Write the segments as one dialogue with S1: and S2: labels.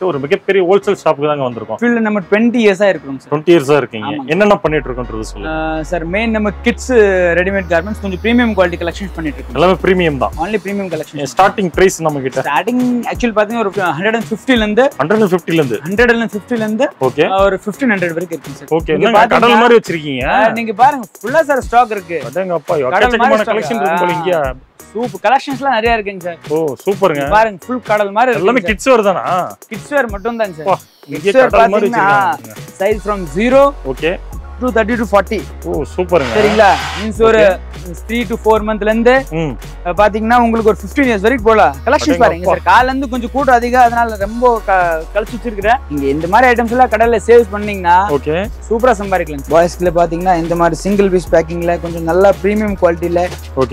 S1: ஒரு மிகப்பெரிய ஹோல்சேல் ஷாப்புக்கு தாங்க வந்திருக்கோம்.
S2: ஃபீல்ட்ல நம்ம 20 இயர்ஸா இருக்கோம் சார்.
S1: 20 இயர்ஸா இருக்கீங்க. என்னென்ன பண்ணிட்டு இருக்கோம்ன்றது சொல்லுங்க.
S2: சார் மெயின் நம்ம கிட்ஸ் ரெடிமேட் கார்மெண்ட்ஸ் கொஞ்சம் பிரீமியம் குவாலிட்டி கலெக்ஷன்ஸ் பண்ணிட்டு இருக்கோம்.
S1: எல்லாமே பிரீமியம் தான்.
S2: only premium collection.
S1: Starting price நம்ம கிட்ட
S2: ஸ்டார்டிங் एक्चुअली பாத்தீங்கன்னா ஒரு 150 ல இருந்து 150 ல இருந்து
S1: ஓகே
S2: ஒரு 1500 வரைக்கும் இருக்கு சார்.
S1: ஓகே என்ன கடல் மாதிரி வச்சிருக்கீங்க.
S2: நீங்க பாருங்க ஃபுல்லா சார் ஸ்டாக் இருக்கு.
S1: அடேங்கப்பா எக்கச்சக்கமான கலெக்ஷன் இருக்கு போல இங்க.
S2: சூப்பர் கலெக்ஷன்ஸ்லாம் நிறைய இருக்குங்க சார்.
S1: ஓ சூப்பருங்க.
S2: பாருங்க ஃபுல் கடல் மாதிரி இருக்கு.
S1: எல்லாமே கிட்ஸ் வேர் தானா?
S2: கிட்ஸ் வேர் மட்டும் தான் சார்.
S1: இங்க கடல் மாதிரி வச்சிருக்காங்க.
S2: Size from 0
S1: okay
S2: to 30 to 40.
S1: ஓ சூப்பருங்க.
S2: சரிங்களா? மீன்ஸ் ஒரு 3 to 4 மந்த்ல இருந்து பாத்தீங்கன்னா உங்களுக்கு ஒரு 15 இயர்ஸ் வரைக்கும் போலாம். கலெக்ஷன்ஸ் பாருங்க சார். கால்ல இருந்து கொஞ்சம் கூட்டம் அதிகம், அதனால ரொம்ப கழிச்சு வச்சிருக்கேன். நீங்க இந்த மாதிரி ஐட்டம்ஸ் எல்லாம் கடையில சேல்ஸ் பண்ணீங்கன்னா
S1: ஓகே சூப்பரா
S2: சம்பாதிக்கலாம். பாய்ஸ்க்குள்ள பாத்தீங்கன்னா இந்த மாதிரி சிங்கிள் பீஸ் பேக்கிங்ல கொஞ்சம் நல்ல பிரீமியம் குவாலிட்டில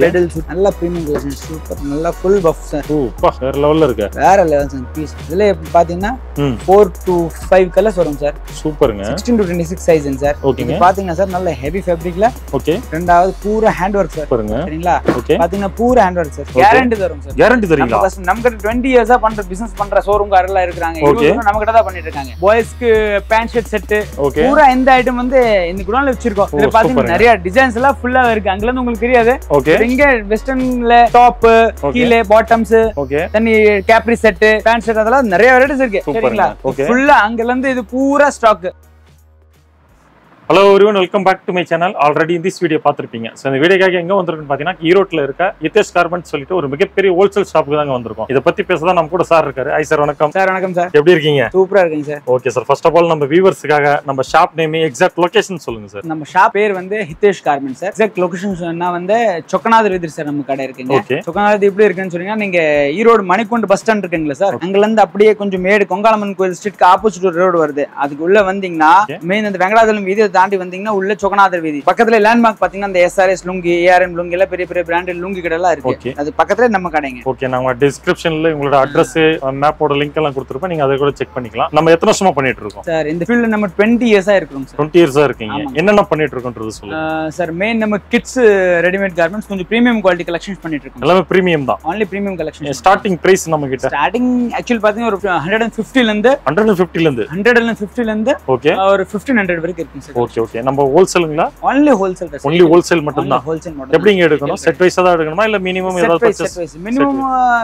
S2: பெடல்ஸ் நல்ல பிரீமியம் கலெக்ஷன் சூப்பர் நல்ல ஃபுல் பஃப் சார்.
S1: ஓப்பா வேற லெவல்ல இருக்கு.
S2: வேற லெவல் சார் பீஸ். இதுல பாத்தீங்கன்னா 4 to 5 கலர்ஸ் வரும் சார்.
S1: சூப்பருங்க.
S2: 16 to 26 சைஸ் சார்.
S1: ஓகே
S2: பாத்தீங்கன்னா சார் நல்ல ஹெவி ஃபேப்ரிக்ல ஓகே. ரெண்டாவது பூரா ஹேண்ட் வொர்க் சார். சரிங்களா?
S1: ஓகே
S2: பாத்தீங்கன்னா பூரா ஹேண்ட் வொர்க் சார். கேரண்டி தரும் சார்.
S1: கேரண்டி தரீங்களா?
S2: நம்ம கிட்ட 20 இயர்ஸா பண்ற பிசினஸ் பண்ற ஷோரூம் காரங்களா இருக்காங்க. இவங்க நம்ம கிட்ட தான் பண்ணிட்டு இருக்காங்க. பாய்ஸ்க்கு பேண்ட் ஷர்ட் செட் பூரா இந்த ஐட்டம் வந்து இந்த குடோன்ல வச்சிருக்கோம். இதுல பாத்தீங்கன்னா நிறைய டிசைன்ஸ் எல்லாம் ஃபுல்லா இருக்கு. அங்கல இருந்து உங்களுக்கு தெரியாது. இங்க வெஸ்டர்ன்ல டாப் கீழே பாட்டம்ஸ் தண்ணி கேப்ரி செட் பேண்ட் ஷர்ட் அதெல்லாம் நிறைய வெரைட்டிஸ் இருக்கு. சரிங்களா? ஃபுல்லா அங்கல இருந்து இது பூரா stock.
S1: Hello everyone, welcome back to my channel. Already இந்த வீடியோ பார்த்துருப்பீங்க. ஸோ இந்த வீடியோக்காக எங்கே வந்திருக்குன்னு பார்த்தீங்கன்னா ஈரோட்டில் இருக்க ஹிதேஷ் கார்மெண்ட்ஸ் சொல்லிட்டு ஒரு மிகப்பெரிய ஹோல்சேல் ஷாப்புக்கு தாங்க வந்திருக்கோம். இதை பற்றி பேசதான் நம்ம கூட சார் இருக்காரு. ஐ சார் வணக்கம்.
S2: சார் வணக்கம் சார்.
S1: எப்படி இருக்கீங்க?
S2: சூப்பரா இருக்கீங்க sir.
S1: Okay sir, first of all நம்ம வியூவர்ஸுக்காக நம்ம ஷாப் நேம் எக்ஸாக்ட் லொகேஷன் சொல்லுங்க சார்.
S2: நம்ம ஷாப் பேர் வந்து Hitesh garments sir. Exact location சொன்னா வந்து சொக்கநாதர் வீதி சார் நம்ம கடை இருக்குங்க. சொக்கநாதர் எப்படி இருக்குன்னு சொன்னீங்கன்னா நீங்க ஈரோடு மணிக்கூண்டு பஸ் ஸ்டாண்ட் இருக்குங்களா சார், அங்கல இருந்து அப்படியே கொஞ்சம் மேடு கொங்காலம்மன் கோயில் ஸ்ட்ரீட்க்கு ஆப்போசிட் ஒரு ரோடு வருது. அதுக்கு உள்ள வந்தீங்கன்னா மெயின் அந்த வெங்கடாச்சலம் வீதியை தாண்டி வந்தீங்கன்னா உள்ள சொக்கநாதர் வீதி பக்கத்துல லேண்ட்மார்க் பாத்தீங்கன்னா அந்த SRS லுங்கி ARM லுங்கி எல்லாம் பெரிய பெரிய பிராண்டட் லுங்கி கடை எல்லாம் இருக்கு. அது பக்கத்துல நம்ம கடைங்க.
S1: ஓகே, நான் டிஸ்கிரிப்ஷன்ல உங்களோட அட்ரஸ் மேப்போட லிங்க் எல்லாம் கொடுத்துருப்பேன். நீங்க அதை கூட செக் பண்ணிக்கலாம். நம்ம எத்தனை வருஷமா பண்ணிட்டு இருக்கோம்
S2: சார்? இந்த ஃபீல்ட்ல நம்ம 20 இயர்ஸா இருக்கோம் சார்.
S1: 20 இயர்ஸா இருக்கீங்க. என்னென்ன பண்ணிட்டு இருக்கோம்ன்றது சொல்லுங்க
S2: சார். மெயின் நம்ம கிட்ஸ் ரெடிமேட் கார்மெண்ட்ஸ் கொஞ்சம் பிரீமியம் குவாலிட்டி கலெக்ஷன்ஸ் பண்ணிட்டு இருக்கோம்.
S1: எல்லாமே பிரீமியம் தான்.
S2: only premium collection.
S1: Starting price நம்ம கிட்ட
S2: ஸ்டார்டிங் एक्चुअली பாத்தீங்கன்னா ஒரு 150 ல இருந்து 150 ல இருந்து ஓகே ஒரு 1500 வரைக்கும் இருக்கு சார்.
S1: ஓகே ஓகே, நம்ம ஹோல்சேலுங்களா?
S2: only wholesale sir.
S1: only wholesale மட்டும் தான். எப்படிங்க எடுக்கணும்? செட் வைஸா தான் எடுக்கணுமா இல்ல மினிமம் ஏதாவது purchase?
S2: Minimum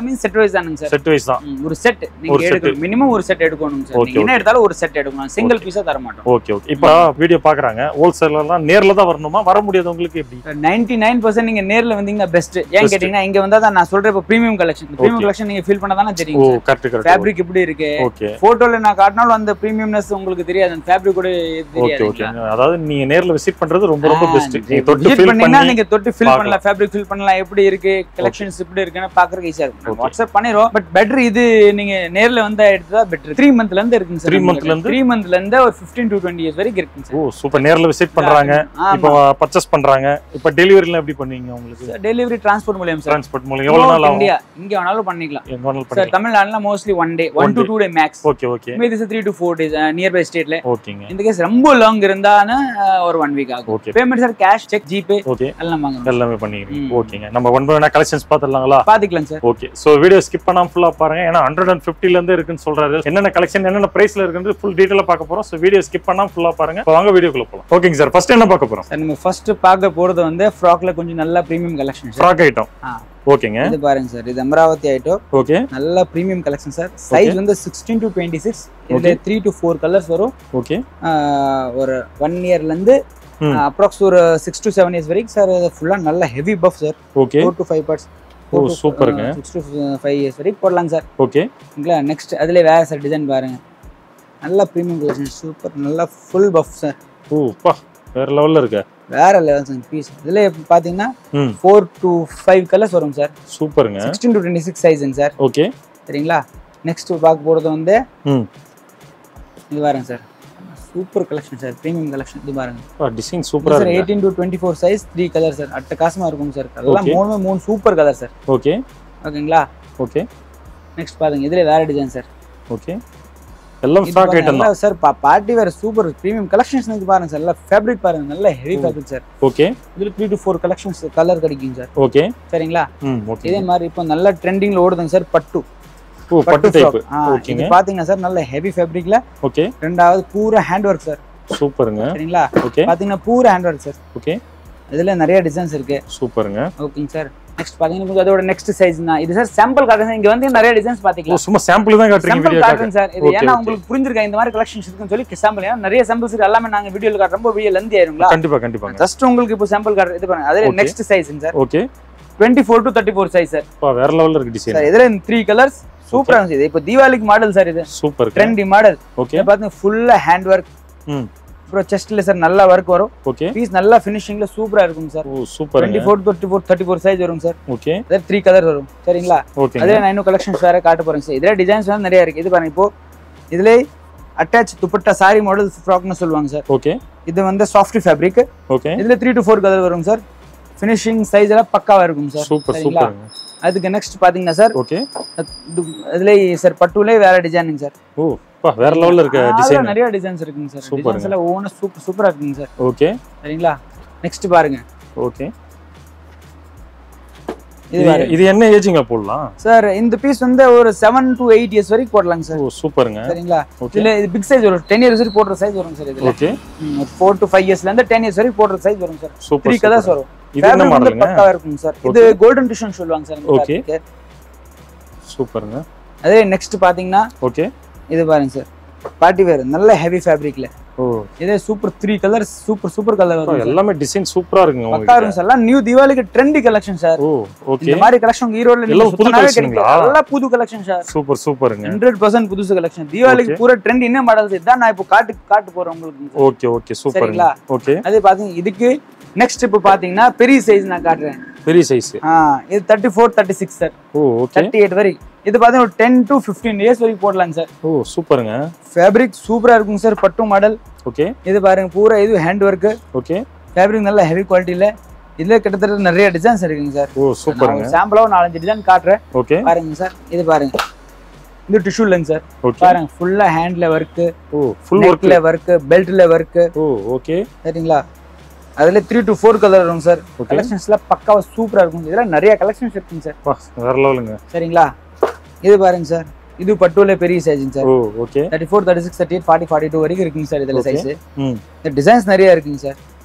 S2: means set wise தானுங்க சார்.
S1: செட் வைஸ் தான்.
S2: ஒரு செட் நீங்க எடுக்கணும். மினிமம் ஒரு செட் எடுக்கணும் சார். நீங்க என்ன எடுத்தாலும் ஒரு செட் எடுக்கணும். சிங்கிள் பீஸா தர மாட்டோம்.
S1: Okay okay. இப்போ வீடியோ பாக்குறாங்க ஹோல்சேலர்லாம் நேர்ல தான் வரணுமா? வர முடியாதவங்களுக்கு எப்படி?
S2: 99% நீங்க நேர்ல வந்தீங்கன்னா பெஸ்ட். ஏன் கேட்டீங்கன்னா இங்க வந்தா தான் நான் சொல்றேன். இப்போ பிரீமியம் கலெக்ஷன் பிரீமியம் கலெக்ஷன் நீங்க ஃபீல் பண்ணா தான தெரியும்.
S1: ஓ கரெக்ட் கரெக்ட்.
S2: ஃபேப்ரிக் எப்படி இருக்கு?
S1: ஓகே.
S2: போட்டோல நான் காட்டினாலும் அந்த பிரீமியம்னஸ் உங்களுக்கு தெரியாது. அந்த ஃபேப்ரிக் கூட தெரியாது.
S1: Okay okay. அதாவது நீங்க நேர்ல விசிட் பண்றது ரொம்ப ரொம்ப பெஸ்ட்.
S2: நீங்க தொட்டு ஃபீல் பண்ணலாம், ஃபேப்ரிக் ஃபீல் பண்ணலாம், எப்படி இருக்கு கலெக்ஷன்ஸ் எப்படி இருக்குன்னு பாக்குறதுக்கு ஈஸியா இருக்கும். வாட்ஸ்அப் பண்ணிரோம். பட் பெட்டர் இது நீங்க நேர்ல வந்து எடுத்தா பெட்டர். 3 மந்த்ல இருந்து இருக்குங்க சார். 3 மந்த்ல இருந்து ஒரு 15 to 20 இயர்ஸ் வரைக்கும் இருக்குங்க சார். Oh super. நேர்ல விசிட் பண்றாங்க, இப்போ பர்ச்சேஸ் பண்றாங்க. இப்போ டெலிவரிலாம் எப்படி பண்ணுவீங்க உங்களுக்கு? டெலிவரி டிரான்ஸ்போர்ட் மூலமா சார்.
S1: டிரான்ஸ்போர்ட் மூலமா எவ்வளவு நாள் ஆகும்?
S2: இங்க வேணாலும் பண்ணிக்கலாம்.
S1: எங்க வேணாலும் பண்ணிக்கலாம்
S2: சார். தமிழ்நாடுல mostly 1 day 1 to 2 day max.
S1: Okay okay.
S2: மீதி 3 to 4 days நியர் பை ஸ்டேட்ல.
S1: ஓகேங்க.
S2: இந்த கேஸ் ரொம்ப லாங் இருந்தானா ஒரு 1 வீக் ஆகும். Payment sir cash check GPay எல்லாம் வாங்குங்க.
S1: எல்லாமே பண்ணிக்கிறீங்க. ஓகேங்க. நம்ம ஒன் பை ஒன்னா கலெக்ஷன்ஸ் பாத்துறலாங்களா?
S2: பாத்துக்கலாம் sir.
S1: Okay. So video skip பண்ணாம ஃபுல்லா பாருங்க. ஏனா 150 ல இருந்து இருக்குன்னு சொல்றாரு. என்னென்ன கலெக்ஷன் என்னென்ன பிரைஸ்ல இருக்குன்னு ஃபுல் டீடைலா பார்க்க போறோம். சோ வீடியோ ஸ்கிப் பண்ணாம ஃபுல்லா பாருங்க. வாங்க வீடியோக்குள்ள போலாம். ஓகேங்க சார். ஃபர்ஸ்ட் என்ன பார்க்க போறோம்?
S2: சார் நம்ம ஃபர்ஸ்ட் பார்க்க போறது வந்து ஃப்ராக்ல கொஞ்சம் நல்ல பிரீமியம் கலெக்ஷன்.
S1: Frock item. ஓகேங்க.
S2: இது பாருங்க சார். இது அமராவதி ஐட்டம்.
S1: ஓகே.
S2: நல்ல பிரீமியம் கலெக்ஷன் சார். சைஸ் வந்து 16 to 26. இதுல 3 to 4 கலர்ஸ் வரும்.
S1: ஓகே.
S2: ஒரு 1 இயர்ல இருந்து அப்ராக்ஸ் ஒரு 6 to 7 இயர்ஸ் வரைக்கும் சார். இது ஃபுல்லா நல்ல heavy puff sir.
S1: Okay.
S2: 4 to 5 parts.
S1: ஓ சூப்பர்ங்க.
S2: 6 to 5 இயர்ஸ் வரைக்கும் போடலாம் சார்.
S1: ஓகே.
S2: ஓகேங்களா? நெக்ஸ்ட் அதுல வேற சார் டிசைன் பாருங்க. நல்ல பிரீமியம் கலெக்ஷன் சூப்பர். நல்ல ஃபுல் பஃப் சார்.
S1: ஓ பா வேற லெவல்ல இருக்கு. வேற
S2: லெவல் சார் பீஸ். இதுல பாத்தீங்கன்னா 4 to 5 கலர்ஸ் வரும் சார்.
S1: சூப்பர்ங்க.
S2: 16 to 26 சைஸ்ங்க சார்.
S1: ஓகே.
S2: சரிங்களா? நெக்ஸ்ட் பார்க்க போறது வந்து இது பாருங்க sir. Super collection sir. Premium collection. இது பாருங்க.
S1: டிசைன் சூப்பரா இருக்கு.
S2: 18 to 24 சைஸ் 3 கலர் சார். அட்டகாசமா இருக்கும் சார். எல்லாம் மூணு சூப்பர் கலர் சார்.
S1: ஓகே.
S2: ஓகேங்களா?
S1: ஓகே.
S2: நெக்ஸ்ட் பாருங்க. இதுல வேற டிசைன் சார்.
S1: ஓகே. எல்லாம் ஸ்டாக் ஐட்டம் தான்
S2: sir. Party wear super premium collections வந்து பாருங்க சார். நல்ல ஃபேப்ரிக் பாருங்க. நல்ல ஹெவி ஃபேப்ரிக் சார்.
S1: ஓகே.
S2: இதுல 3 to 4 கலெக்ஷன்ஸ் கலர் கிடைக்கும் சார்.
S1: ஓகே.
S2: சரிங்களா?
S1: ஓகே.
S2: இதே மாதிரி இப்போ நல்ல ட்ரெண்டிங்ல ஓடுதுங்க சார். பட்டு
S1: ஓ பட்டு டைப்.
S2: ஓகேங்க. இது பாத்தீங்கன்னா சார் நல்ல ஹெவி ஃபேப்ரிக்ல.
S1: ஓகே.
S2: ரெண்டாவது பூரா ஹேண்ட் வொர்க் சார்.
S1: சூப்பருங்க.
S2: சரிங்களா?
S1: ஓகே.
S2: பாத்தீங்கன்னா பூரா ஹேண்ட் வொர்க் சார்.
S1: ஓகே.
S2: இதுல நிறைய டிசைன்ஸ் இருக்கு.
S1: சூப்பருங்க.
S2: ஓகேங்க சார். நெக்ஸ்ட் பாத்தீங்கன்னா அதோட நெக்ஸ்ட் சைஸ் தான் இது சார். சாம்பிள் காட்டுறேன். இங்க வந்து நிறைய டிசைன்ஸ் பாத்தீங்களா?
S1: சும்மா சாம்பிள் தான் காட்டுறீங்க வீடியோ
S2: காட்டுறேன் சார். இது ஏன்னா உங்களுக்கு புரிஞ்சிருக்கா இந்த மாதிரி கலெக்ஷன்ஸ் இருக்குன்னு சொல்லி சாம்பிள். ஏன்னா நிறைய சாம்பிள்ஸ் இருக்கு. எல்லாமே நாங்க வீடியோல காட்டுறோம். ரொம்ப வீடியோ லெந்தி ஆயிருங்களா?
S1: கண்டிப்பா கண்டிப்பா.
S2: ஜஸ்ட் உங்களுக்கு இப்போ சாம்பிள் காட்டுறேன். இது பாருங்க. அதே நெக்ஸ்ட் சைஸ்ங்க sir.
S1: Okay.
S2: 24 to 34 size sir.
S1: வேற லெவல்ல இருக்கு டிசைன்
S2: சார். இதுல 3 கலர்ஸ் சூப்பரா இருக்கு. இது இப்போ தீபாவளிக்கு மாடல் சார். இது
S1: சூப்பர்
S2: ட்ரெண்டி மாடல்.
S1: ஓகே.
S2: இது பாத்தீங்க ஃபுல்லா ஹேண்ட் வொர்க். அப்புறம் செஸ்ட்ல சார் நல்ல வர்க் வரும்.
S1: ஓகே.
S2: பீஸ் நல்ல ஃபினிஷிங்ல சூப்பரா இருக்கும் sir.
S1: Oh super.
S2: 24 to 34 size வரும் சார்.
S1: ஓகே.
S2: அதே 3 கலர் வரும். சரிங்களா?
S1: ஓகே.
S2: அதே நான் இன்னும் கலெக்ஷன்ஸ் வேற காட்ட போறேன் சார். இதுல டிசைன்ஸ் வந்து நிறைய இருக்கு. இது பாருங்க. இப்போ இதுல அட்டாச் துப்பட்டா சாரி மாடல் ஃப்ராக்னு சொல்லுவாங்க சார்.
S1: ஓகே.
S2: இது வந்து சாஃப்ட் ஃபேப்ரிக்.
S1: ஓகே.
S2: இதுல 3 to 4 கலர் வரும் சார். ஃபினிஷிங் சைஸ் எல்லாம் பக்காவா இருக்கும் சார்.
S1: Super super.
S2: அதுக்கு நெக்ஸ்ட் பாத்தீங்கன்னா சார்.
S1: ஓகே.
S2: இதுல சார் பட்டுலே வேற டிசைனிங் சார்.
S1: ஓ பா வேற லெவல்ல இருக்கு டிசைன்.
S2: நிறைய டிசைன்ஸ் இருக்குங்க சார். டிசைன்ஸ் எல்லாம் ஓன சூப்பரா இருக்குங்க சார்.
S1: ஓகே.
S2: சரிங்களா? நெக்ஸ்ட் பாருங்க.
S1: ஓகே. இது என்ன ஏஜிங்க போடலாம்
S2: சார்? இந்த பீஸ் வந்து ஒரு 7 to 8 இயர்ஸ் வரைக்கும் போடலாங்க சார்.
S1: ஓ சூப்பருங்க.
S2: சரிங்களா? இதுல இது பிக் சைஸ் வரும். 10 இயர்ஸ் வரைக்கும் போடுற சைஸ் வரும் சார். இதுல
S1: ஓகே.
S2: 4 to 5 இயர்ஸ்ல இருந்து 10 இயர்ஸ் வரைக்கும் போடுற சைஸ் வரும் சார்.
S1: சூப்பர்.
S2: 3 கலர்ஸ் வரும்.
S1: இது என்ன மாடலுங்க?
S2: பக்காவா இருக்கும் சார். இது கோல்டன் டிஷன் சொல்லுவாங்க சார்.
S1: ஓகே. சூப்பருங்க.
S2: அதே நெக்ஸ்ட் பாத்தீங்கன்னா
S1: ஓகே.
S2: இது பாருங்க சார். பார்ட்டி வேர் நல்ல ஹெவி ஃபேப்ரிக்ல.
S1: ஓ
S2: இதே சூப்பர் 3 கலர்ஸ் சூப்பர் கலர் வரும்.
S1: எல்லாமே டிசைன் சூப்பரா இருக்குங்க உங்களுக்கு.
S2: பக்கா இருக்கும் சார். எல்லாம் நியூ தீபாவளிக்கு ட்ரெண்டி கலெக்ஷன் சார்.
S1: ஓ ஓகே.
S2: இந்த மாதிரி கலெக்ஷன் ஈரோட்ல நீங்க
S1: புது கலெக்ஷன்ங்களா?
S2: எல்லாம் புது கலெக்ஷன் சார்.
S1: சூப்பருங்க.
S2: 100% புதுசு கலெக்ஷன். தீபாவளிக்கு பூரா ட்ரெண்ட் என்ன மாடல்ஸ் இதான் நான் இப்போ காட்டு போறேன் உங்களுக்கு.
S1: ஓகே சூப்பருங்க. ஓகே.
S2: அதே பாத்தீங்க இதுக்கு நெக்ஸ்ட் இப்போ பாத்தீங்கன்னா பெரிய சைஸ் நான் காட்டுறேன்.
S1: பெரிய சைஸ்.
S2: இது 34 36 சார். ஓ ஓகே. 38 வரைக்கும். இது பாத்தீங்கன்னா ஒரு 10 to 15 இயர்ஸ் வரைக்கும் போடலாம் சார்.
S1: ஓ சூப்பருங்க.
S2: ஃபேப்ரிக் சூப்பரா இருக்கும் சார். பட்டு மாடல்.
S1: ஓகே.
S2: இது பாருங்க பூரா இது ஹேண்ட் வொர்க்.
S1: ஓகே.
S2: ஃபேப்ரிக் நல்ல ஹெவி குவாலிட்டில. இதுல கிட்டத்தட்ட நிறைய டிசைன்ஸ் இருக்குங்க சார்.
S1: ஓ சூப்பருங்க.
S2: சாம்பிளா 4-5 டிசைன் காட்டுறேன்.
S1: ஓகே.
S2: பாருங்க சார். இது பாருங்க. இது டிஷ்யூ இல்லங்க சார். பாருங்க ஃபுல்லா ஹேண்ட்ல வர்க்.
S1: ஓ ஃபுல் வர்க்ல
S2: வர்க், பெல்ட்ல வர்க்.
S1: ஓ ஓகே.
S2: சரிங்களா? அதுல 3 to 4 கலர் வரும் சார். கலெக்ஷன்ஸ்ல பக்காவா சூப்பரா இருக்கும். இதெல்லாம் நிறைய கலெக்ஷன்ஸ் இருக்குங்க சார்.
S1: வேற லெவலுங்க.
S2: சரிங்களா? இது பாருங்க சார். இது பட்டுல பெரிய சைஸ்ங்க சார்.
S1: ஓ ஓகே. 34
S2: 36 38 40 42 வரைக்கும் இருக்குங்க சார். இதுல சைஸ். இந்த டிசைன்ஸ் நிறைய இருக்குங்க சார்.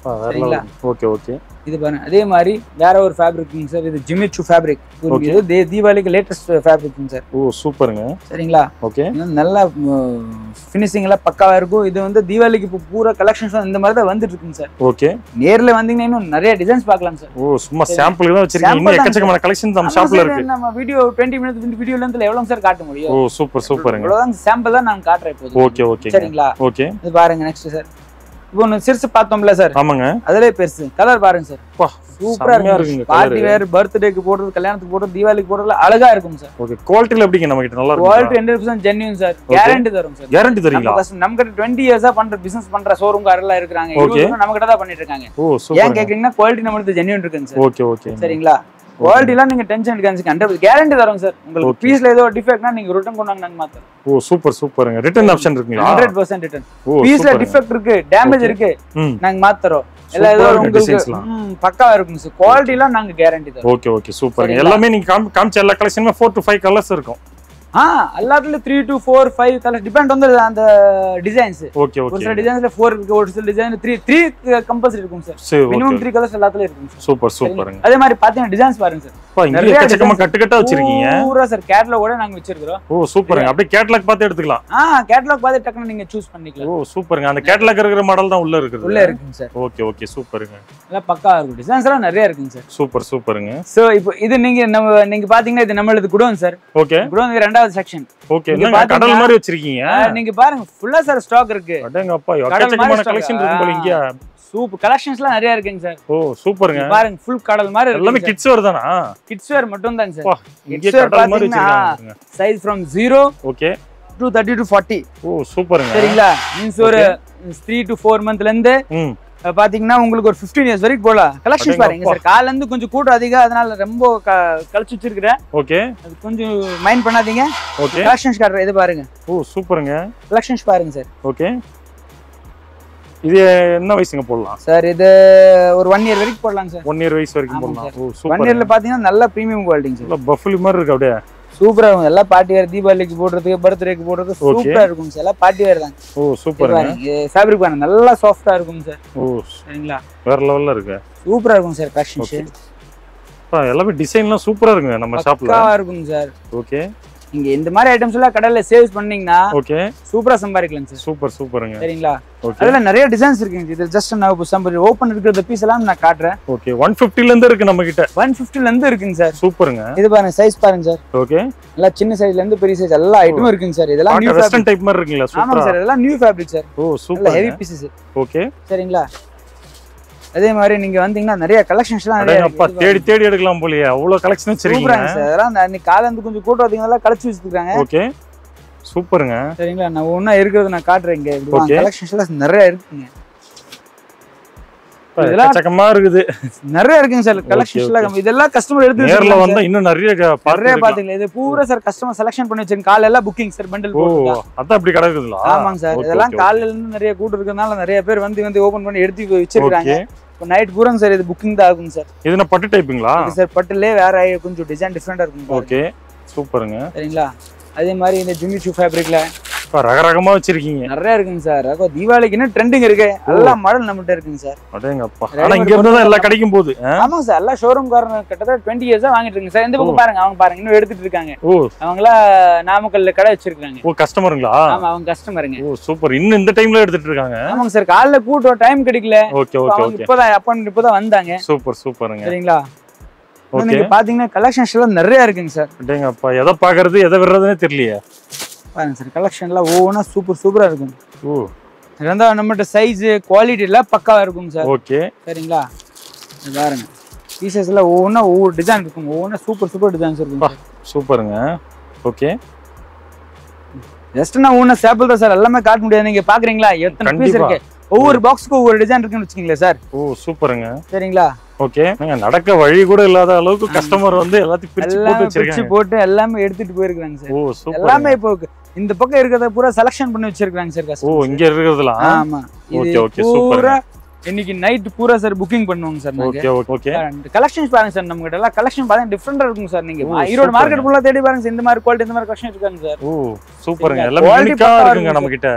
S1: சரிங்களா? ஓகே.
S2: இது பாருங்க. அதே மாதிரி வேற ஒரு ஃபேப்ரிக்ங்க சார். இது ஜிமிச்சு ஃபேப்ரிக். இது தீபாவளிக்கு லேட்டஸ்ட் ஃபேப்ரிக்ங்க சார். ஓ சூப்பருங்க. சரிங்களா? ஓகே. நல்ல ஃபினிஷிங் எல்லாம் பக்காவா இருக்கும். இது வந்து தீபாவளிக்கு இப்போ பூரா கலெக்ஷன்ஸ் இந்த மாதிரி தான் வந்துட்டு இருக்குங்க சார். ஓகே. நேர்ல வந்தீங்கன்னா இன்னும் நிறைய டிசைன்ஸ் பார்க்கலாம் சார். ஓ சும்மா சாம்பிள் தான் வச்சிருக்கீங்க. இன்னும் எக்கச்சக்கமான கலெக்ஷன்ஸ் நம்ம ஷாப்ல இருக்கு. நம்ம வீடியோ 20 மினிட்ஸ் வீடியோ லென்த்ல எவ்வளவு சார் காட்ட முடியும்? ஓ சூப்பருங்க. இவ்வளவுதான் சாம்பிள் தான் நான் காட்டுறேன் இப்போ. ஓகே. சரிங்களா? ஓகே. இது பாருங்க நெக்ஸ்ட் சார். இப்போ ஒன்னு சிறுசு பார்த்தோம்ல சார். ஆமாங்க. அதுலயே பெருசு கலர் பாருங்க சார். சூப்பரா இருக்கு. பார்ட்டி வேர், பர்த்டேக்கு போடுறது, கல்யாணத்துக்கு போடுறது, தீபாவளிக்கு போடுறது அழகா இருக்கும் சார். ஓகே. குவாலிட்டில எப்படிங்க நம்ம கிட்ட நல்லா இருக்கும்? Quality 100% genuine sir. கேரண்டி தரும் சார். கேரண்டி தரீங்களா? நம்ம கிட்ட 20 இயர்ஸா பண்ற பிசினஸ் பண்ற ஷோரூம் காரலாம் இருக்காங்க. இவங்க நம்ம கிட்ட தான் பண்ணிட்டு இருக்காங்க. ஓ சூப்பர். ஏன் கேக்குறீங்கன்னா குவாலிட்டி நம்மளுக்கு ஜென்யூன் இருக்குங்க சார். ஓகே. சரிங்களா? குவாலிட்டிலாம் நீங்க டென்ஷன் எடுக்காதீங்க. 100% கேரண்டி தரோம் சார். உங்களுக்கு பீஸ்ல ஏதோ டிஃபெக்ட்னா நீங்க ரிட்டர்ன் கொண்டாங்க நாங்க மாத்தறோம். ஓ சூப்பருங்க. ரிட்டர்ன் ஆப்ஷன் இருக்குங்களா? 100% ரிட்டர்ன். பீஸ்ல டிஃபெக்ட் இருக்கு, டேமேஜ் இருக்கு, நாங்க மாத்தறோம். எல்லா ஏதோ உங்களுக்கு பக்காவா இருக்கும் சார். குவாலிட்டிலாம் நாங்க கேரண்டி தரோம். ஓகே சூப்பருங்க. எல்லாமே நீங்க காமிச்ச எல்லா கலெக்ஷனுமே 4 to 5 கலர்ஸ் இருக்கும். எல்லாத்துலயும் 3 to 4 5 கலர் டிபெண்ட் வந்து அந்த டிசைன்ஸ். ஓகே. ஒரு சில டிசைன்ஸ்ல 4 இருக்கு, ஒரு சில டிசைன்ல 3 கம்பல்சரி இருக்கும் சார். மினிமம் 3 கலர்ஸ் எல்லாத்துலயும் இருக்கும் சார். சூப்பருங்க. அதே மாதிரி பாத்தீங்கன்னா டிசைன்ஸ் பாருங்க சார். நிறைய எக்கச்சக்கமா கட்டு வச்சிருக்கீங்க. பூரா சார் கேட்டலாகோட நாங்க வச்சிருக்கோம். ஓ சூப்பருங்க. அப்படியே கேட்டலாக் பார்த்து எடுத்துக்கலாம். கேட்டலாக் பார்த்து டக்குனு நீங்க சூஸ் பண்ணிக்கலாம். ஓ சூப்பருங்க. அந்த கேட்டலாக் இருக்கிற மாடல் தான் உள்ள இருக்குங்க சார். ஓகே சூப்பருங்க. எல்லாம் பக்கா இருக்கு. டிசைன்ஸ் எல்லாம் நிறைய இருக்குங்க சார். சூப்பருங்க. சோ இப்போ இது நீங்க பாத்தீங்கன்னா இது நம்மளது குடோன் சார். ஓகே. குடோன் இரண்டாவது செக்ஷன். ஓகே. என்ன கடல் மாதிரி வச்சிருக்கீங்க. நீங்க பாருங்க ஃபுல்லா சார் ஸ்டாக் இருக்கு. அடேங்கப்பா எக்கச்சக்கமான கலெக்ஷன் இருக்கு போல இங்க. சூப்பர் கலெக்ஷன்ஸ்லாம் நிறைய இருக்குங்க சார். ஓ சூப்பருங்க. பாருங்க ஃபுல் கடல் மாதிரி இருக்கு. எல்லாமே கிட்ஸ் வேர் தானா? கிட்ஸ் வேர் மட்டும் தான் சார். இங்க கடல் மாதிரி வச்சிருக்காங்க. Size from 0 okay to 30 to 40. ஓ சூப்பருங்க. சரிங்களா? மீன்ஸ் ஒரு 3 to 4 மந்த்ல இருந்து பாத்தீங்கன்னா உங்களுக்கு ஒரு 15 இயர்ஸ் வரைக்கும் போலாம். கலெக்ஷன்ஸ் பாருங்க சார். கால்ல இருந்து கொஞ்சம் கூட்டம் அதிகம், அதனால ரொம்ப கழிச்சு வச்சிருக்கேன். ஓகே. அது கொஞ்சம் மைண்ட் பண்ணாதீங்க. ஓகே. கலெக்ஷன்ஸ் காட்டுறேன். இது பாருங்க. ஓ சூப்பருங்க. கலெக்ஷன்ஸ் பாருங்க சார். ஓகே. இது என்ன வயசுங்க போடலாம் சார்? இது ஒரு 1 இயர் வரைக்கும் போடலாம் சார். 1 இயர் வயசு வரைக்கும் போடலாம். ஓ சூப்பர். 1 இயர்ல பாத்தீங்கன்னா நல்ல பிரீமியம் குவாலிட்டிங்க சார். நல்ல பஃபலி மாதிரி இருக்கு. அப்படியே சூப்பரா இருக்கும். எல்லாம் பார்ட்டி வேர், தீபாவளிக்கு போடுறதுக்கு, பர்த்டேக்கு போடுறதுக்கு சூப்பரா இருக்கும் சார். எல்லாம் பார்ட்டி வேர் தான்.
S1: ஓ சூப்பருங்க.
S2: ஃபேப்ரிக் பாருங்க நல்லா சாஃப்டா இருக்கும் சார்.
S1: ஓ
S2: சரிங்களா,
S1: வேற லெவல்ல இருக்கு.
S2: சூப்பரா இருக்கும் சார் கலெக்ஷன்ஸ்.
S1: எல்லாமே டிசைன்லாம் சூப்பரா இருக்குங்க நம்ம ஷாப்ல.
S2: பக்காவா இருக்கும் சார்.
S1: ஓகே,
S2: நீங்க இந்த மாதிரி ஐட்டம்ஸ் எல்லாம் கடையில சேல்ஸ் பண்ணீங்கன்னா
S1: ஓகே
S2: சூப்பரா சம்பாதிக்கலாம் சார்.
S1: சூப்பர் சூப்பருங்க.
S2: சரிங்களா,
S1: ஓகே.
S2: அதுல நிறைய டிசைன்ஸ் இருக்குங்க. இது ஜஸ்ட் நான் சம்பரி ஓபன் இருக்கிற பீஸ் எல்லாம் நான் காட்டுறேன்.
S1: ஓகே, 150 ல இருந்து இருக்கு நம்ம கிட்ட.
S2: 150 ல இருந்து இருக்குங்க சார்.
S1: சூப்பருங்க.
S2: இது பாருங்க, சைஸ் பாருங்க சார்.
S1: ஓகே,
S2: எல்லா சின்ன சைஸ்ல இருந்து பெரிய சைஸ் எல்லா ஐட்டமும் இருக்குங்க சார். இதெல்லாம் நியூ
S1: வெஸ்டர்ன் டைப் மாதிரி இருக்குங்களா?
S2: ஆமாங்க
S1: சூப்பரா.
S2: சார், இதெல்லாம் new fabric sir.
S1: Oh super,
S2: heavy pieces.
S1: Okay,
S2: சரிங்களா. அதே மாதிரி நீங்க வந்தீங்கன்னா நிறைய கலெக்ஷன்ஸ்லாம் நிறைய
S1: அப்பா தேடி தேடி எடுக்கலாம் போலயே, அவ்வளவு கலெக்ஷன் வச்சிருக்கீங்க.
S2: சூப்பராங்க சார். அதெல்லாம் இன்னைக்கு காலையில இருந்து கொஞ்சம் கூட்டம் வந்தீங்கன்னா கலெக்ஷன் வச்சிருக்காங்க.
S1: ஓகே சூப்பருங்க.
S2: சரிங்களா, நான் ஒண்ணா இருக்கிறது நான் காட்டுறேன். இங்க கலெக்ஷன்ஸ் எல்லாம் நிறைய இருக்குங்க.
S1: இதெல்லாம் சக்கமா இருக்குது.
S2: நிறைய இருக்குங்க சார் கலெக்ஷன்ஸ் எல்லாம். இதெல்லாம் கஸ்டமர் எடுத்து
S1: நேர்ல வந்தா இன்னும் நிறைய
S2: பாத்தீங்களா. இது பூரா சார் கஸ்டமர் செலக்ஷன் பண்ணி வச்சிருக்காங்க. காலையில எல்லாம் புக்கிங் சார், பண்டல் போட்டு.
S1: அதான் அப்படி கிடக்குதுங்களா?
S2: ஆமாங்க சார். இதெல்லாம் காலையில இருந்து நிறைய கூட்டம் இருக்கறனால நிறைய பேர் வந்து ஓபன் பண்ணி எடுத்து வச்சிருக்காங்க. இப்போ நைட் பூரா சார் இது புக்கிங் தான் ஆகும் சார்.
S1: இது என்ன பட்டு டைப்புங்களா?
S2: சார் பட்டுலே வேற கொஞ்சம் டிசைன் டிஃபரெண்டா இருக்கும்.
S1: ஓகே சூப்பருங்க.
S2: சரிங்களா, அதே மாதிரி இந்த ஜிமிச்சூ ஃபேப்ரிக்ல
S1: ரகரகமா வச்சிருக்கீங்க.
S2: நிறைய இருக்குங்க சார். தீபாவளிக்கு என்ன ட்ரெண்டிங் இருக்கு, எல்லாம் மாடல் நம்மகிட்ட இருக்குங்க சார்.
S1: அடேங்கப்பா. ஆனா இங்க இருந்து தான் எல்லாம் கிடைக்கும் போது.
S2: ஆமாங்க சார், எல்லாம் ஷோரூம் காரங்க கிட்டத்தட்ட 20 இயர்ஸா வாங்கிட்டு இருக்காங்க சார். இந்த பக்கம் பாருங்க, அவங்க பாருங்க இன்னும் எடுத்துட்டு இருக்காங்க. அவங்களா நாமக்கல்ல கடை வச்சிருக்காங்க.
S1: ஓ கஸ்டமருங்களா?
S2: ஆமா, அவங்க கஸ்டமருங்க.
S1: ஓ சூப்பர். இன்னும் இந்த டைம்ல எடுத்துட்டு இருக்காங்க.
S2: ஆமாங்க சார், காலைல கூட்டம் டைம் கிடைக்கல.
S1: Okay okay okay.
S2: இப்பதான் வந்தாங்க.
S1: சூப்பர் சூப்பருங்க.
S2: சரிங்களா, நீங்க பாத்தீங்கன்னா கலெக்ஷன்ஸ் எல்லாம் நிறைய இருக்குங்க சார்.
S1: அடேங்கப்பா, எதை பாக்குறது எதை விடுறதுனே தெரியலையே. பாருங்க
S2: சார், கலெக்ஷன்லாம் ஒவ்வொன்றா சூப்பரா இருக்கும்.
S1: ஓ
S2: இருந்தா நம்மகிட்ட சைஸ் குவாலிட்டி எல்லாம் பக்காவா இருக்கும் சார்.
S1: ஓகே சரிங்களா.
S2: பாருங்க பீசஸ் எல்லாம் ஒவ்வொன்றா ஒவ்வொரு டிசைன் இருக்கும். ஒவ்வொன்றா சூப்பர் டிசைன்ஸ் இருக்கும்.
S1: சூப்பருங்க. ஓகே,
S2: ஜஸ்ட் நான் ஒவ்வொன்றா சாம்பிள் தான் சார், எல்லாமே காட்ட முடியாது. நீங்க பாக்குறீங்களா எத்தனை பீஸ் இருக்கு, ஒவ்வொரு பாக்ஸ்க்கு ஒவ்வொரு டிசைன் இருக்குன்னு வச்சுக்கீங்களா சார்.
S1: ஓ சூப்பருங்க.
S2: சரிங்களா,
S1: ஓகே. நடக்க வழி கூட இல்லாத அளவுக்கு கஸ்டமர் வந்து எல்லாத்தையும் பிரிச்சு
S2: போட்டு எல்லாமே எடுத்துட்டு போயிருக்காங்க சார்.
S1: Oh super.
S2: எல்லாமே இப்போ இந்த பக்கம் இருக்கிறத பூரா செலக்ஷன் பண்ணி வச்சிருக்காங்க சார் கஸ்டமர்.
S1: ஓ இங்க இருக்கிறதுலாம்.
S2: ஆமா,
S1: ஓகே ஓகே
S2: பூரா இன்னைக்கு நைட் பூரா சார் புக்கிங் பண்ணுவாங்க சார்.
S1: Okay okay.
S2: கலெக்ஷன்ஸ் பாருங்க சார், நம்ம கிட்ட எல்லாம் கலெக்ஷன் பாருங்க டிஃபரெண்டா இருக்கும் சார். நீங்க ஈரோடு மார்க்கெட் ஃபுல்லா தேடி பாருங்க சார், இந்த மாதிரி குவாலிட்டி இந்த மாதிரி கலெக்ஷன் இருக்காங்க சார்.
S1: ஓ சூப்பருங்க. எல்லாம் யூனிக்கா இருக்குங்க நம்ம கிட்ட.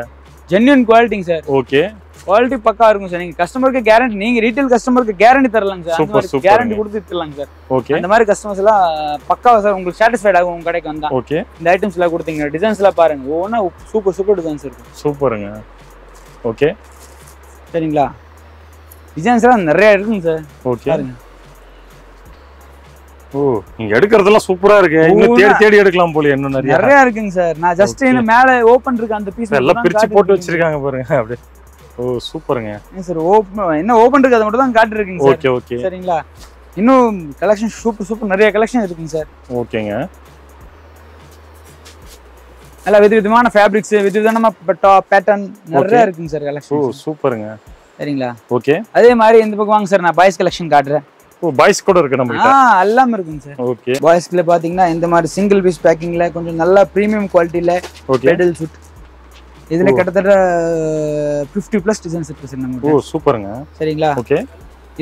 S2: ஜென்யூன் குவாலிட்டிங்க சார்.
S1: ஓகே,
S2: குவாலிட்டி பக்கா இருக்கும் சார். நீங்க கஸ்டமருக்கு கேரண்டி, நீங்க ரீட்டைல் கஸ்டமருக்கு கேரண்டி தரலாம் சார். அந்த மாதிரி கேரண்டி கொடுத்து தரலாம் சார்.
S1: ஓகே,
S2: அந்த மாதிரி கஸ்டமர்ஸ் எல்லாம் பக்காவா சார் உங்களுக்கு சாட்டிஸ்ஃபைட் ஆகும் உங்க கடைக்கு வந்தா.
S1: ஓகே, இந்த
S2: ஐட்டம்ஸ் எல்லாம் கொடுத்தீங்க, டிசைன்ஸ் எல்லாம் பாருங்க ஒவ்வொன்றா சூப்பர் டிசைன்ஸ் இருக்கும்.
S1: சூப்பருங்க. ஓகே
S2: சரிங்களா, டிசைன்ஸ் எல்லாம் நிறைய இருக்குங்க சார்.
S1: ஓகே பாருங்க. ஓ நீங்க எடுக்கிறதெல்லாம் சூப்பரா இருக்கு. இன்னும் தேடி எடுக்கலாம் போல. இன்னும் நிறைய
S2: இருக்குங்க சார். நான் ஜஸ்ட் இன்னும் மேலே ஓபன் இருக்கு அந்த பீஸ்
S1: எல்லாம் பிரிச்சு போட்டு வச்சிருக்காங்க பாருங்க அப்படியே. ஓ சூப்பருங்க
S2: சார். என்ன ஓபன் இருக்கு அதை மட்டும் தான் காட்டிருக்கீங்க சார்.
S1: Okay okay.
S2: சரிங்களா, இன்னும் கலெக்ஷன் சூப்பர் நிறைய கலெக்ஷன் இருக்குங்க சார்.
S1: ஓகேங்க.
S2: நல்ல விதவிதமான ஃபேப்ரிக்ஸ், விதவிதமான பேட்டர்ன் நிறைய இருக்குங்க சார் கலெக்ஷன்.
S1: ஓ சூப்பருங்க.
S2: சரிங்களா,
S1: ஓகே.
S2: அதே மாதிரி இந்த பக்கம் வாங்க சார், நான் பாய்ஸ் கலெக்ஷன் காட்டுறேன்.
S1: ஓ பாய்ஸ் கூட இருக்கு நம்ம கிட்ட.
S2: எல்லாமே இருக்குங்க சார்.
S1: ஓகே,
S2: பாய்ஸ்ல பாத்தீங்கன்னா இந்த மாதிரி சிங்கிள் பீஸ் பேக்கிங்ல கொஞ்சம் நல்ல பிரீமியம் குவாலிட்டில பெடல் சூட். இதுல கிட்டத்தட்ட 50+ டிசைன்ஸ் இருக்கு சார் நம்ம.
S1: ஓ சூப்பருங்க.
S2: சரிங்களா,
S1: ஓகே.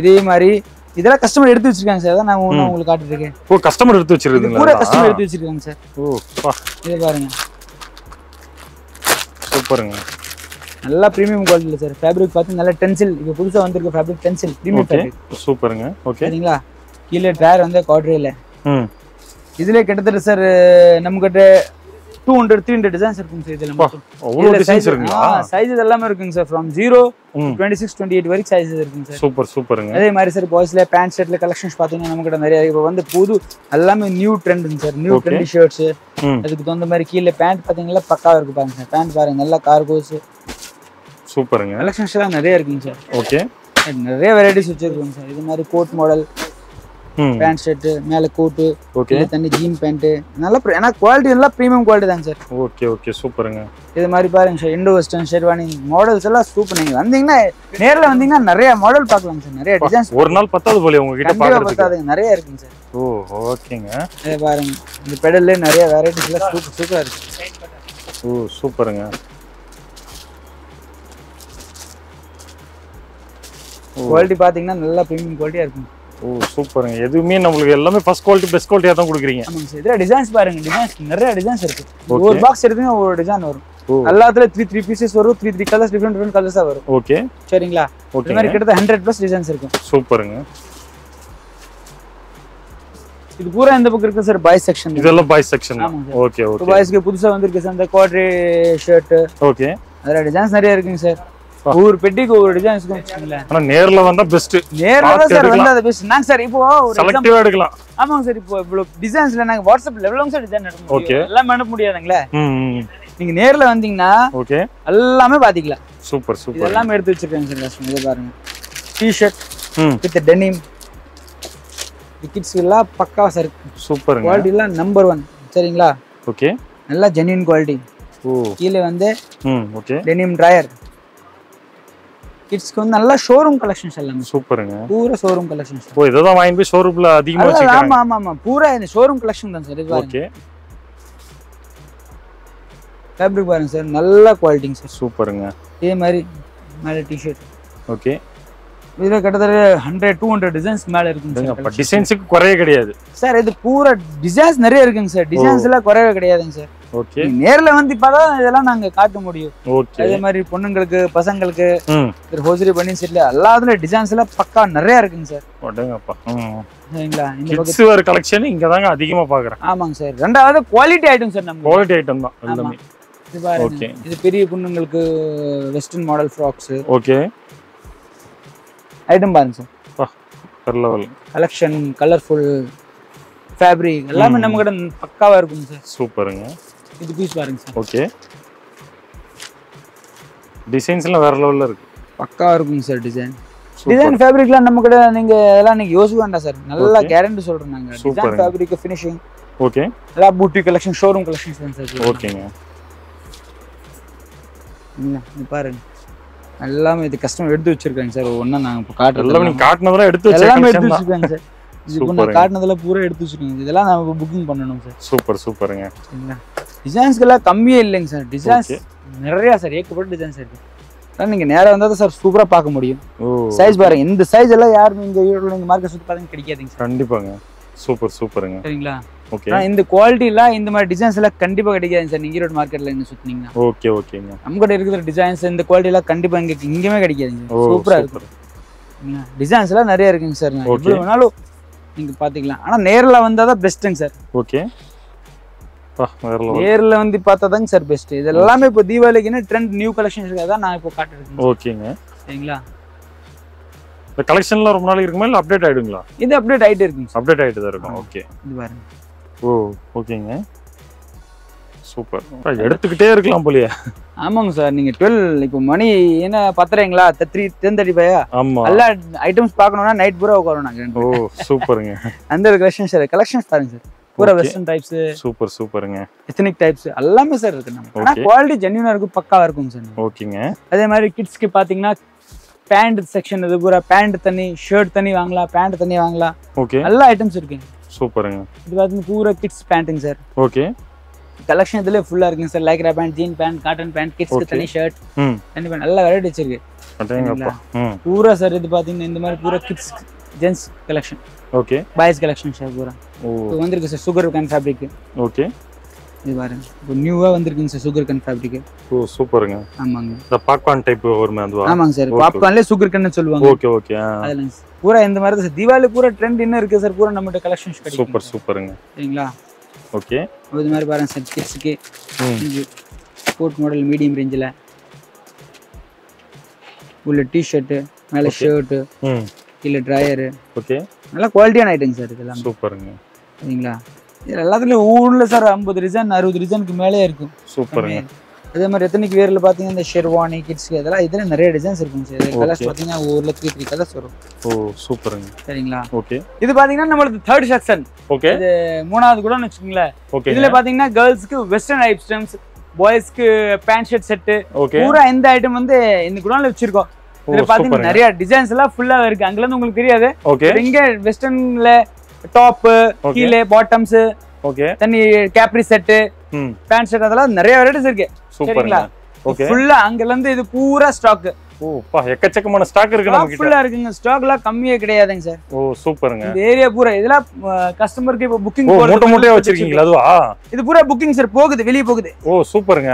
S2: இதே மாதிரி இதெல்லாம் கஸ்டமர் எடுத்து வச்சிருக்காங்க சார். அதான் நான் உங்களுக்கு காட்டிட்டு இருக்கேன்.
S1: ஓ கஸ்டமர் எடுத்து வச்சிருக்கீங்களா?
S2: பூரா கஸ்டமர் எடுத்து வச்சிருக்காங்க சார்.
S1: ஓ பா,
S2: இது பாருங்க
S1: சூப்பருங்க.
S2: நல்ல பிரீமியம் குவாலிட்டில சார். ஃபேப்ரிக் பார்த்து நல்ல டென்சில், இப்போ புதுசா வந்திருக்க ஃபேப்ரிக் டென்சில் பிரீமியம் ஃபேப்ரிக்.
S1: சூப்பருங்க. ஓகே
S2: சரிங்களா, கீழ டயர் வந்து காட்ரேல. இதுல கிட்டத்தட்ட சார் நம்ம கிட்ட 200-300 டிசைன்ஸ் இருக்குங்க சார். இதுல மட்டும்
S1: அவ்வளவு டிசைன்ஸ் இருக்குங்களா?
S2: சைஸ் எல்லாமே இருக்குங்க சார். from 0 to 26-28 வரைக்கும் சைஸஸ் இருக்குங்க சார்.
S1: சூப்பருங்க.
S2: அதே மாதிரி சார் பாய்ஸ்ல பேண்ட் ஷர்ட்ல கலெக்ஷன்ஸ் பாத்தீங்கன்னா நம்ம கிட்ட நிறைய இப்போ வந்து புது எல்லாமே நியூ ட்ரெண்ட்ங்க சார். நியூ ட்ரெண்டி ஷர்ட்ஸ், அதுக்கு தகுந்த மாதிரி கீழே பேண்ட் பாத்தீங்கன்னா பக்காவா இருக்கு பாருங்க சார். பேண்ட் பாருங்க நல்லா கார்கோஸ். சூப்பருங்க. கலெக்ஷன்ஸ் எல்லாம் நிறைய இருக்குங்க சார். ஓகே, நிறைய வெரைட்டிஸ் வச்சிருக்கோங்க சார். இது மாதிரி கோட் மாடல் பேண்ட் ஷர்ட், மேல கோட், ஓகே, தண்ணி ஜீன் பேண்ட், நல்ல ஏன்னா குவாலிட்டி எல்லாம் பிரீமியம் குவாலிட்டி தான் சார். ஓகே ஓகே சூப்பருங்க. இது மாதிரி பாருங்க sir, Indo western sherwani models எல்லாம் சூப்பர். நீங்க வந்தீங்கன்னா நேர்ல வந்தீங்கன்னா நிறைய மாடல் பார்க்கலாம் சார். நிறைய டிசைன்ஸ் ஒரு நாள் பத்தாது போல உங்க கிட்ட பார்க்கிறதுக்கு. நிறைய இருக்குங்க சார். ஓ ஓகேங்க. இத பாருங்க, இந்த பெடல்ல நிறைய வெரைட்டிஸ் எல்லாம் சூப்பரா இருக்கு. ஓ சூப்பருங்க. குவாலிட்டி பாத்தீங்கன்னா நல்ல பிரீமியம் குவாலிட்டியா இருக்கும்.
S1: ஓ சூப்பருங்க. எதுவுமே நம்மளுக்கு எல்லாமே ஃபர்ஸ்ட் குவாலிட்டி பெஸ்ட் குவாலிட்டியா தான் கொடுக்குறீங்க.
S2: ஆமாங்க சார். இதுல டிசைன்ஸ் பாருங்க, டிசைன்ஸ் நிறைய டிசைன்ஸ் இருக்கு. ஒரு பாக்ஸ் எடுத்தீங்க ஒரு டிசைன் வரும். எல்லாத்துல 3 பீசஸ் வரும், 3 கலர்ஸ் டிஃபரெண்ட் கலர்ஸா வரும். ஓகே சரிங்களா? இந்த மாதிரி கிட்ட 100+ டிசைன்ஸ் இருக்கும்.
S1: சூப்பருங்க.
S2: இது பூரா இந்த பக்கம் இருக்கு சார் பாய்ஸ் செக்ஷன்.
S1: இதெல்லாம் பாய்ஸ் செக்ஷன். Okay okay.
S2: பாய்ஸ்க்கு புதுசா வந்திருக்கு சார் இந்த குவாட்ரி ஷர்ட்.
S1: ஓகே.
S2: அதல டிசைன்ஸ் நிறைய இருக்குங்க சார். ஒரு பெட்டிக்கு ஒரு டிசைன்ஸ் இருக்குங்களா?
S1: ஆனா நேர்ல வந்தா பெஸ்ட்.
S2: நேர்ல தான் சார் வந்தா அது பெஸ்ட். நாங்க சார் இப்போ ஒரு
S1: செலக்டிவா எடுக்கலாம்.
S2: ஆமாங்க சார். இப்போ இவ்ளோ டிசைன்ஸ்ல நாங்க வாட்ஸ்அப் லெவல்ல சார் டிசைன் எடுக்க முடியும். எல்லாம் அனுப்ப முடியாதுங்களே. நீங்க நேர்ல வந்தீங்கன்னா ஓகே எல்லாமே பாத்துக்கலாம்.
S1: Super super.
S2: இதெல்லாம் எடுத்து வச்சிருக்கேன் சார் கஸ்டமர். இத பாருங்க. T-shirt with denim. கிட்ஸ் எல்லாம் பக்காவா சார். சூப்பர்ங்க. குவாலிட்டி எல்லாம் நம்பர் 1 சரிங்களா? ஓகே. நல்ல ஜெனுயின் குவாலிட்டி. ஓ கீழ வந்து ஓகே டெனிம் டிரையர். கிட்ஸ்க்கு வந்து நல்ல ஷோரூம் கலெக்ஷன்ஸ் எல்லாம். சூப்பர்ங்க. பூரா ஷோரூம் கலெக்ஷன்ஸ். ஓ இதெல்லாம் வாங்கி போய் ஷோரூம்ல அதிகமா வச்சிருக்காங்க. ஆமா ஆமா ஆமா. பூரா இந்த ஷோரூம் கலெக்ஷன் தான் சார். இது பாருங்க. ஓகே. ஃபேப்ரிக் பாருங்க சார். நல்ல குவாலிட்டிங்க சார். சூப்பர்ங்க. இதே மாதிரி மேல டி-ஷர்ட். ஓகே. இதுல கிட்டத்தட்ட 100-200 டிசைன்ஸ் மேல இருக்குங்க சார். அப்ப டிசைன்ஸ்க்கு குறையே கிடையாது சார். இது பூரா டிசைன்ஸ் நிறைய இருக்குங்க சார். டிசைன்ஸ் எல்லாம் குறையே கிடையாதுங்க சார். ஓகே. நேர்ல வந்து பார்த்தா இதெல்லாம் நாங்க காட்ட முடியும். ஓகே. அதே மாதிரி பொண்ணுங்களுக்கு பசங்களுக்கு ஹோசரி பண்ணி செட்ல எல்லாத்துல டிசைன்ஸ் எல்லாம் பக்கா நிறைய இருக்குங்க சார். ஓடங்கப்பா. சரிங்களா? இந்த கிட்ஸ் வேர் கலெக்ஷன் இங்க தாங்க அதிகமா பாக்குறேன். ஆமாங்க சார். ரெண்டாவது குவாலிட்டி ஐட்டம் சார். நம்ம குவாலிட்டி ஐட்டம் தான் எல்லாமே. இது பாருங்க. ஓகே. இது பெரிய பொண்ணுங்களுக்கு western model frocks. Okay. Item பாருங்க சார். வேற லெவல் கலெக்ஷன், கலர்ஃபுல் ஃபேப்ரிக் எல்லாமே நம்ம கிட்ட பக்காவா இருக்கும் சார். சூப்பருங்க. இது பீஸ் பாருங்க சார். ஓகே. டிசைன்ஸ் எல்லாம் வேற லெவல்ல இருக்கு. பக்காவா இருக்கும் சார் டிசைன். டிசைன் ஃபேப்ரிக்லாம் நம்ம கிட்ட நீங்க எல்லாம் நீங்க யோசிக்க வேண்டாம் சார். நல்லா கேரண்டி சொல்றோம் நாங்க. Design fabric finishing. ஓகே. எல்லா பூட்டி கலெக்ஷன் ஷோரூம் கலெக்ஷன்ஸ் தான் சார். ஓகேங்க. நீங்க பாருங்க. எல்லாமே இது கஸ்டமர் எடுத்து வச்சிருக்காங்க சார். ஒண்ணா நாங்க இப்ப காட்டுறோம். எல்லாம் நீங்க காட்டுனதெல்லாம் எடுத்து வச்சிருக்காங்க. எல்லாம் எடுத்து வச்சிருக்காங்க சார். இது நான் காட்டுனதல பூரா எடுத்து வச்சிருக்காங்க. இதெல்லாம் நாம புக்கிங் பண்ணனும் சார். சூப்பர் சூப்பர்ங்க. சரிங்களா? டிசைன்ஸ்லாம் கம்மியே இல்லைங்க சார். டிசைன்ஸ் நிறைய சார். ஏகப்பட்ட டிசைன்ஸ் இருக்கு. அதான் நீங்க நேரா வந்தா தான் சார் சூப்பரா பார்க்க முடியும். சைஸ் பாருங்க. இந்த சைஸ் எல்லாம் யாரும் இங்க ஈரோட்ல நீங்க மார்க்கெட் சுத்தி பாருங்க கிடைக்காதுங்க சார். கண்டிப்பாங்க. சூப்பர் சூப்பர்ங்க. சரிங்களா? ஓகே. இந்த குவாலிட்டி எல்லாம் இந்த மாதிரி டிசைன்ஸ் எல்லாம் கண்டிப்பா கிடைக்காதுங்க சார். நீங்க ஈரோட் மார்க்கெட்ல இங்க சுத்தினீங்கன்னா. ஓகே ஓகேங்க. நம்ம கிட்ட இருக்கிற டிசைன்ஸ் இந்த குவாலிட்டி எல்லாம் கண்டிப்பா இங்க எங்கயுமே கிடைக்காதுங்க. சூப்பரா இருக்கு. டிசைன்ஸ் எல்லாம் நிறைய இருக்குங்க சார். எவ்வளவு வேணாலும் நீங்க பாத்துக்கலாம். ஆனா நேர்ல வந்தா தான் பெஸ்ட்ங்க சார். ஓகே. நேர்ல வந்து பார்த்தாதாங்க சார் பெஸ்ட். இது எல்லாமே இப்போ தீபாவளிக்குன்னு ட்ரெண்ட் நியூ கலெக்ஷன்ஸ் இருக்கா தான் நான் இப்போ காட்டுறேன். ஓகேங்க. சரிங்களா? இந்த கலெக்ஷன்லாம் ரொம்ப நாளைக்கு இருக்குமா இல்ல அப்டேட் ஆயிடுங்களா? இது அப்டேட் ஆயிட்டே இருக்குங்க. அப்டேட் ஆயிட்டு தான் இருக்கும். ஓகே. இது பாருங்க. ஓ ஓகேங்க. சூப்பர். எடுத்துக்கிட்டே இருக்கலாம் போலியே. ஆமாங்க சார். நீங்க 12 இப்போ மணி என்ன 10:30ங்களா? 10:35. ஆமா. எல்லா ஐட்டம்ஸ் பார்க்கணும்னா நைட் பூரா உட்காரணும் நாங்க. ஓ சூப்பர்ங்க. அந்த கலெக்ஷன்ஸ் கலெக்ஷன்ஸ் பாருங்க சார். பூரா வெஸ்டர்ன் டைப்ஸ். சூப்பர் சூப்பர்ங்க. எத்னிக் டைப்ஸ் எல்லாமே சார் இருக்கு நம்ம. ஆனா குவாலிட்டி ஜென்யூனா இருக்கும், பக்காவா இருக்கும் சார். ஓகேங்க. அதே மாதிரி கிட்ஸ்க்கு பாத்தீங்கன்னா பேண்ட் செக்ஷன் இது பூரா பேண்ட் தனி, ஷர்ட் தனி வாங்கலாம், பேண்ட் தனி வாங்கலாம். ஓகே. எல்லா ஐட்டம்ஸ் இருக்குங்க. சூப்பர்ங்க. இது பாத்தீங்கன்னா பூரா கிட்ஸ் பேண்ட்ங்க சார். ஓகே. கலெக்ஷன் இதுல ஃபுல்லா இருக்குங்க sir. Lycra pant, jean pant, cotton pant, கிட்ஸ்க்கு தனி ஷர்ட், தனி பேண்ட் எல்லா வெரைட்டிஸ் இருக்கு. அடேங்கப்பா. பூரா சார் இது பாத்தீங்கன்னா இந்த மாதிரி பூரா kids gents collection. Okay. Boys collection sir பூரா. ஓ வந்திருக்கு sir sugar cane fabric. Okay. இது பாருங்க. இப்போ நியூவா வந்திருக்குங்க சார் சுகர் கேன் ஃபேப்ரிக். ஓ சூப்பர்ங்க. ஆமாங்க. இந்த பாப்கார்ன் டைப் வருமே அதுவா? ஆமாங்க சார். பாப்கார்ன்ல சுகர் கேன் சொல்லுவாங்க. Okay okay. அதுல பூரா இந்த மாதிரி சார் தீபாவளி பூரா ட்ரெண்ட் என்ன இருக்கு சார். பூரா நம்மட்ட கலெக்ஷன்ஸ் கிடைக்கும். சூப்பர் சூப்பர்ங்க. சரிங்களா? ஓகே. இது மாதிரி பாருங்க சார் கிட்ஸ்க்கு இது ஸ்போர்ட் மாடல் மீடியம் ரேஞ்சில உள்ள டி-ஷர்ட், மேல ஷர்ட், கீழ டிரையர். ஓகே. நல்ல குவாலிட்டியான ஐட்டங்க சார் இதெல்லாம். சூப்பர்ங்க. சரிங்களா? இது எல்லாத்துலயும் ஊர்ல சார் 50 டிசைன் 60 டிசைனுக்கு மேலே இருக்கும். சூப்பர்ங்க. அதே மாதிரி எத்தனைக்கு வேர்ல பாத்தீங்கன்னா இந்த ஷெர்வானி கிட்ஸ்க்கு இதெல்லாம் இதுல நிறைய டிசைன்ஸ் இருக்குங்க சார். இது கலர்ஸ் பாத்தீங்கன்னா ஊர்ல 3 கலர்ஸ் வரும். ஓ சூப்பர்ங்க. சரிங்களா? ஓகே. இது பாத்தீங்கன்னா நம்மளுக்கு 3rd செக்ஷன். ஓகே. இது மூணாவது கூட வெச்சுக்கீங்களா? ஓகே. இதுல பாத்தீங்கன்னா गर्ल्सக்கு வெஸ்டர்ன் ஐட்டம்ஸ், பாய்ஸ்க்கு பேண்ட் ஷர்ட் செட், பூரா இந்த ஐட்டம் வந்து இந்த குடோன்ல வெச்சிருக்கோம். இதுல பாத்தீங்கன்னா நிறைய டிசைன்ஸ் எல்லாம் ஃபுல்லா இருக்கு. அங்கல இருந்து உங்களுக்கு தெரியாது. இங்க வெஸ்டர்ன்ல டாப், கீழ பாட்டம்ஸ், ஓகே, தனி கேப்ரி செட், பேண்ட் ஷர்ட் அதெல்லாம் நிறைய வெரைட்டிஸ் இருக்கு. சரிங்களா? ஓகே. ஃபுல்லா அங்கல இருந்து இது பூரா ஸ்டாக்.
S1: ஓ பா எக்கச்சக்கமான ஸ்டாக் இருக்கு நம்ம கிட்ட.
S2: ஃபுல்லா இருக்குங்க. ஸ்டாக்லாம் கம்மியே கிடையாதுங்க சார்.
S1: ஓ சூப்பருங்க.
S2: இந்த ஏரியா பூரா இதெல்லாம் கஸ்டமருக்கு இப்ப புக்கிங்
S1: மூட்டை மூட்டையா வச்சிருக்கீங்களா அதுவா?
S2: இது பூரா புக்கிங் சார், போகுது வெளிய போகுது.
S1: ஓ சூப்பருங்க.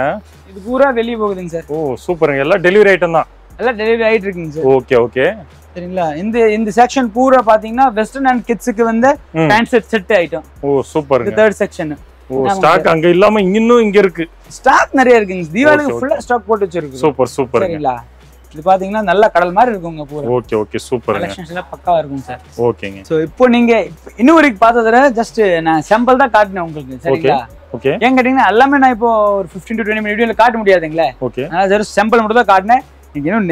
S2: இது பூரா வெளிய போகுதுங்க சார்.
S1: ஓ சூப்பருங்க. எல்லாம் டெலிவரி ஐட்டம் தான்.
S2: எல்லாம் டெலிவரி ஆயிட்டு இருக்குங்க சார்.
S1: Okay okay.
S2: சரிங்களா? இந்த செக்ஷன் பூரா பாத்தீங்கன்னா வெஸ்டர்ன் அண்ட் கிட்ஸ்க்கு வந்து பேண்ட் செட் ஐட்டம்.
S1: ஓ சூப்பருங்க.
S2: இது தேர்ட் செக்ஷன்.
S1: ஓ ஸ்டாக் அங்க இல்லாம இன்னும் இங்க இருக்கு.
S2: ஸ்டாக் நிறைய இருக்குங்க. தீபாவளிக்கு ஃபுல்லா ஸ்டாக் போட்டு வச்சிருக்கு.
S1: Super super.
S2: சரிங்களா? இது பாத்தீங்கன்னா நல்ல கடல் மாதிரி இருக்குங்க பூரா.
S1: Okay okay super.
S2: கலெக்ஷன்ஸ் எல்லாம் பக்காவா இருக்கும் சார்.
S1: ஓகேங்க.
S2: சோ இப்போ நீங்க இன்னும் வரைக்கும் பார்த்ததுல ஜஸ்ட் நான் சாம்பிள் தான் காட்டினேன் உங்களுக்கு. சரிங்களா?
S1: ஓகே.
S2: ஏன் கேட்டீங்கன்னா எல்லாமே நான் இப்போ ஒரு 15 to 20 மினிட் வீடியோல காட்ட முடியாதுங்களே.
S1: ஓகே.
S2: நான் ஜஸ்ட் சாம்பிள் மட்டும் தான் காட்டினேன். நீங்க இன்னும்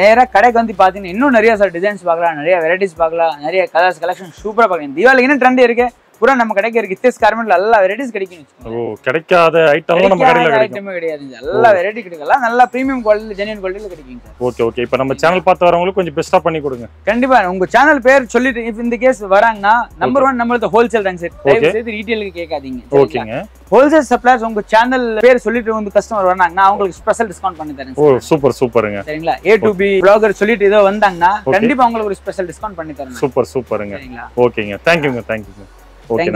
S2: நேரா கடைக்கு வந்து பாத்தீங்கன்னா இன்னும் நிறைய சார் டிசைன்ஸ் பார்க்கலாம், நிறைய வெரைட்டிஸ் பார்க்கலாம், நிறைய கலர்ஸ் கலெக்ஷன் சூப்பரா பார்க்கலாம். தீபாவளிக்கு என்ன ட்ரெண்ட் இருக்கு பூரா நம்ம கடைக்கு இருக்கு. இத்தேஸ் கார்மெண்ட்ல எல்லா வெரைட்டிஸ் கிடைக்கும்.
S1: ஓ கிடைக்காத ஐட்டம்லாம் நம்ம கடையில கிடைக்கும்.
S2: ஐட்டமே கிடையாதுங்க. எல்லா வெரைட்டி கிடைக்கும். நல்ல பிரீமியம் குவாலிட்டி ஜெனுயின் குவாலிட்டில கிடைக்குங்க சார்.
S1: Okay okay. இப்போ நம்ம சேனல் பார்த்து வரவங்களுக்கு கொஞ்சம் பெஸ்டா பண்ணி கொடுங்க.
S2: கண்டிப்பா உங்க சேனல் பேர் சொல்லிட்டு if இந்த கேஸ் வராங்கன்னா நம்பர் 1 நம்மளது ஹோல்சேல் தாங்க சார். தயவு செய்து ரீட்டெயிலுக்கு கேட்காதீங்க.
S1: ஓகேங்க.
S2: ஹோல்சேல் சப்ளையர்ஸ் உங்க சேனல் பேர் சொல்லிட்டு வந்து கஸ்டமர் வராங்கன்னா அவங்களுக்கு ஸ்பெஷல் டிஸ்கவுண்ட் பண்ணி தரேன்.
S1: ஓ சூப்பர் சூப்பருங்க.
S2: சரிங்களா? A to B vlogger சொல்லிட்டு ஏதோ வந்தாங்கன்னா கண்டிப்பா உங்களுக்கு ஒரு ஸ்பெஷல் டிஸ்கவுண்ட் பண்ணி தரேன்.
S1: சூப்பர் சூப்பருங்க. ஓகேங்க. தேங்க்யூங்க. தேங்க்யூங்க. ஓகே.